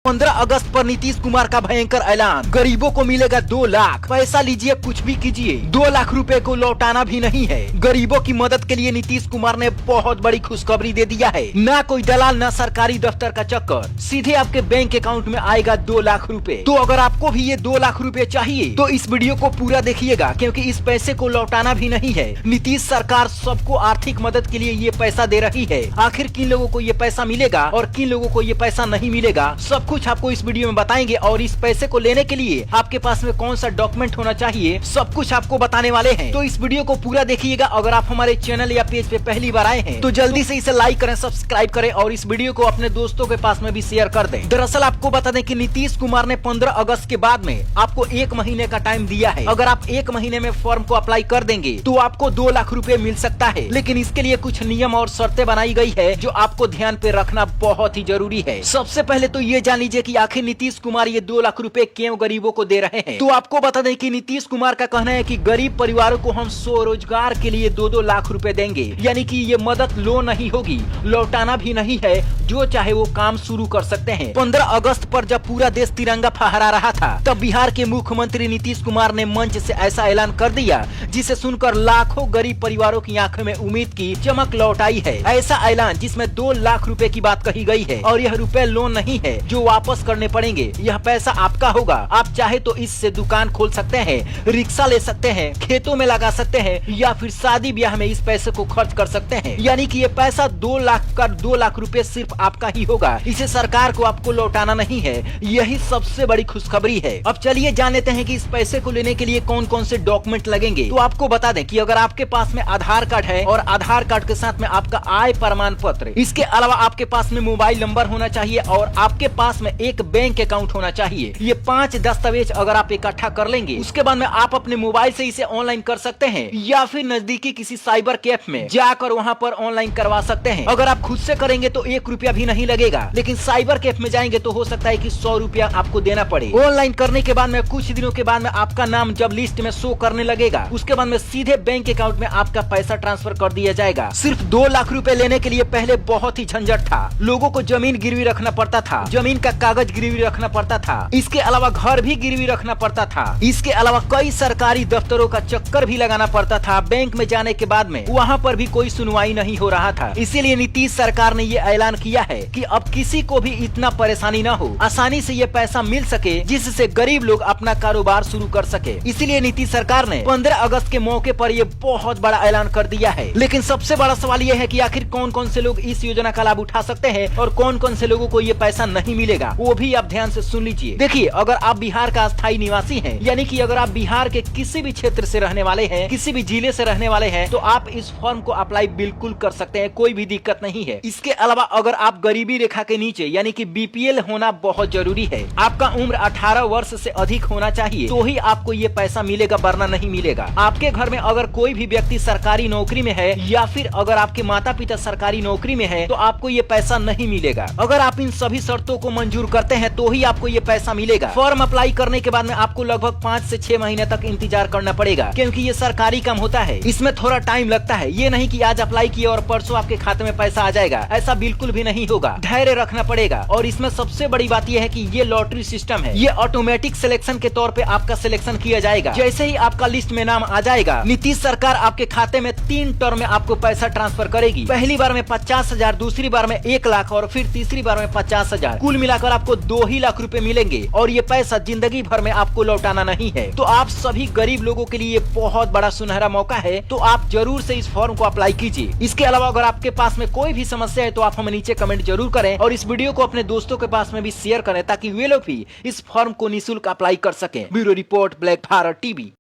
15 अगस्त पर नीतीश कुमार का भयंकर ऐलान, गरीबों को मिलेगा 2 लाख, पैसा लीजिए कुछ भी कीजिए, 2 लाख रुपए को लौटाना भी नहीं है। गरीबों की मदद के लिए नीतीश कुमार ने बहुत बड़ी खुशखबरी दे दिया है। ना कोई दलाल, ना सरकारी दफ्तर का चक्कर, सीधे आपके बैंक अकाउंट में आएगा 2 लाख रुपए। तो अगर आपको भी ये 2 लाख रुपए चाहिए तो इस वीडियो को पूरा देखिएगा, क्योंकि इस पैसे को लौटाना भी नहीं है। नीतीश सरकार सबको आर्थिक मदद के लिए ये पैसा दे रही है। आखिर किन लोगों को ये पैसा मिलेगा और किन लोगों को ये पैसा नहीं मिलेगा, सब कुछ आपको इस वीडियो में बताएंगे। और इस पैसे को लेने के लिए आपके पास में कौन सा डॉक्यूमेंट होना चाहिए, सब कुछ आपको बताने वाले हैं। तो इस वीडियो को पूरा देखिएगा। अगर आप हमारे चैनल या पेज पे पहली बार आए हैं तो जल्दी से इसे लाइक करें, सब्सक्राइब करें और इस वीडियो को अपने दोस्तों के पास में भी शेयर कर दें। दरअसल आपको बता दें कि नीतीश कुमार ने 15 अगस्त के बाद में आपको 1 महीने का टाइम दिया है। अगर आप 1 महीने में फॉर्म को अप्लाई कर देंगे तो आपको 2 लाख रुपए मिल सकता है। लेकिन इसके लिए कुछ नियम और शर्तें बनाई गई है जो आपको ध्यान पे रखना बहुत ही जरूरी है। सबसे पहले तो ये जान लीजिए कि आखिर नीतीश कुमार ये 2 लाख रुपए क्यों गरीबों को दे रहे हैं। तो आपको बता दें कि नीतीश कुमार का कहना है कि गरीब परिवारों को हम स्वरोजगार के लिए 2-2 लाख रुपए देंगे। यानी कि ये मदद लोन नहीं होगी, लौटाना भी नहीं है, जो चाहे वो काम शुरू कर सकते हैं। 15 अगस्त पर जब पूरा देश तिरंगा फहरा रहा था तब बिहार के मुख्यमंत्री नीतीश कुमार ने मंच से ऐसा ऐलान कर दिया जिसे सुनकर लाखों गरीब परिवारों की आंखों में उम्मीद की चमक लौट आई है। ऐसा ऐलान जिसमें 2 लाख रुपए की बात कही गई है और यह रुपए लोन नहीं है जो वापस करने पड़ेंगे। यह पैसा आपका होगा। आप चाहे तो इससे दुकान खोल सकते हैं, रिक्शा ले सकते हैं, खेतों में लगा सकते हैं या फिर शादी ब्याह में इस पैसे को खर्च कर सकते हैं। यानी कि ये पैसा 2 लाख का 2 लाख रुपए सिर्फ आपका ही होगा। इसे सरकार को आपको लौटाना नहीं है। यही सबसे बड़ी खुशखबरी है। अब चलिए जान लेते हैं कि इस पैसे को लेने के लिए कौन कौन से डॉक्यूमेंट लगेंगे। तो आपको बता दें कि अगर आपके पास में आधार कार्ड है और आधार कार्ड के साथ में आपका आय प्रमाण पत्र, इसके अलावा आपके पास में मोबाइल नंबर होना चाहिए और आपके पास में एक बैंक अकाउंट होना चाहिए। ये 5 दस्तावेज अगर आप इकट्ठा कर लेंगे उसके बाद में आप अपने मोबाइल से इसे ऑनलाइन कर सकते हैं या फिर नजदीकी किसी साइबर कैफे में जाकर वहाँ पर ऑनलाइन करवा सकते हैं। अगर आप खुद से करेंगे तो 1 रुपया भी नहीं लगेगा, लेकिन साइबर कैफे में जाएंगे तो हो सकता है कि 100 रुपया आपको देना पड़े। ऑनलाइन करने के बाद में कुछ दिनों के बाद में आपका नाम जब लिस्ट में शो करने लगेगा उसके बाद में सीधे बैंक अकाउंट में आपका पैसा ट्रांसफर कर दिया जाएगा। सिर्फ 2 लाख रुपए लेने के लिए पहले बहुत ही झंझट था। लोगों को जमीन गिरवी रखना पड़ता था, जमीन का कागज गिरवी रखना पड़ता था, इसके अलावा घर भी गिरवी रखना पड़ता था, इसके अलावा कई सरकारी दफ्तरों का चक्कर भी लगाना पड़ता था। बैंक में जाने के बाद में वहाँ पर भी कोई सुनवाई नहीं हो रहा था। इसीलिए नीतीश सरकार ने ये ऐलान किया है कि अब किसी को भी इतना परेशानी न हो, आसानी से ये पैसा मिल सके जिससे गरीब लोग अपना कारोबार शुरू कर सके। इसीलिए नीतीश सरकार ने 15 अगस्त के मौके पर ये बहुत बड़ा ऐलान कर दिया है। लेकिन सबसे बड़ा सवाल ये है कि आखिर कौन कौन से लोग इस योजना का लाभ उठा सकते हैं और कौन कौन से लोगों को ये पैसा नहीं मिलेगा, वो भी आप ध्यान से सुन लीजिए। देखिए, अगर आप बिहार का स्थायी निवासी हैं, यानी कि अगर आप बिहार के किसी भी क्षेत्र से रहने वाले हैं, किसी भी जिले से रहने वाले हैं, तो आप इस फॉर्म को अप्लाई बिल्कुल कर सकते हैं, कोई भी दिक्कत नहीं है। इसके अलावा अगर आप गरीबी रेखा के नीचे यानी कि बीपीएल होना बहुत जरूरी है, आपका उम्र 18 वर्ष से अधिक होना चाहिए, तो ही आपको ये पैसा मिलेगा, वरना नहीं मिलेगा। आपके घर में अगर कोई भी व्यक्ति सरकारी नौकरी में है या फिर अगर आपके माता पिता सरकारी नौकरी में है तो आपको ये पैसा नहीं मिलेगा। अगर आप इन सभी शर्तों को मंजूर करते हैं तो ही आपको ये पैसा मिलेगा। फॉर्म अप्लाई करने के बाद में आपको लगभग 5 से 6 महीने तक इंतजार करना पड़ेगा, क्योंकि ये सरकारी काम होता है, इसमें थोड़ा टाइम लगता है। ये नहीं कि आज अप्लाई किया और परसों आपके खाते में पैसा आ जाएगा, ऐसा बिल्कुल भी नहीं होगा। धैर्य रखना पड़ेगा। और इसमें सबसे बड़ी बात यह है कि ये लॉटरी सिस्टम है, ये ऑटोमेटिक सिलेक्शन के तौर पे आपका सिलेक्शन किया जाएगा। जैसे ही आपका लिस्ट में नाम आ जाएगा, नीतीश सरकार आपके खाते में 3 टर्म में आपको पैसा ट्रांसफर करेगी। पहली बार में 50,000, दूसरी बार में 1 लाख और फिर तीसरी बार में 50,000। कुल मिलाकर आपको 2 ही लाख रुपए मिलेंगे और ये पैसा जिंदगी भर में आपको लौटाना नहीं है। तो आप सभी गरीब लोगों के लिए बहुत बड़ा सुनहरा मौका है, तो आप जरूर से इस फॉर्म को अप्लाई कीजिए। इसके अलावा अगर आपके पास में कोई भी समस्या है तो आप हमें नीचे कमेंट जरूर करें और इस वीडियो को अपने दोस्तों के पास में भी शेयर करें ताकि वे लोग भी इस फॉर्म को निःशुल्क अप्लाई कर सकें। Bureau report, black Bharat TV.